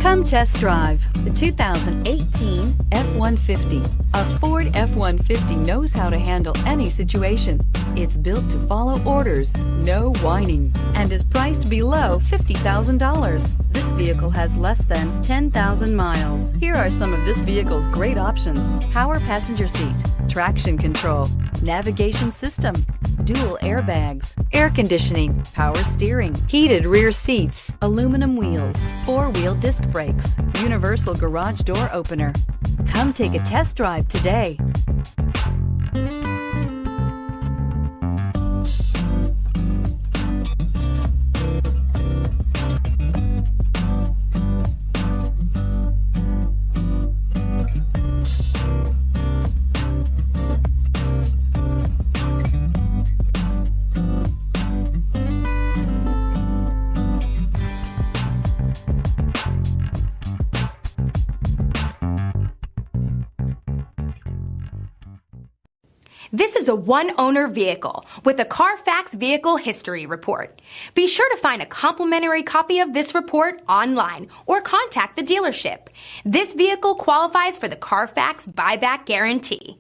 Come test drive the 2018 F-150. A Ford F-150 knows how to handle any situation. It's built to follow orders, no whining, and is priced below $50,000. This vehicle has less than 10,000 miles. Here are some of this vehicle's great options: power passenger seat, traction control, navigation system, dual airbags, air conditioning, power steering, heated rear seats, aluminum wheels, four-wheel disc brakes, universal garage door opener. Come take a test drive today. This is a one-owner vehicle with a Carfax Vehicle History Report. Be sure to find a complimentary copy of this report online or contact the dealership. This vehicle qualifies for the Carfax Buyback Guarantee.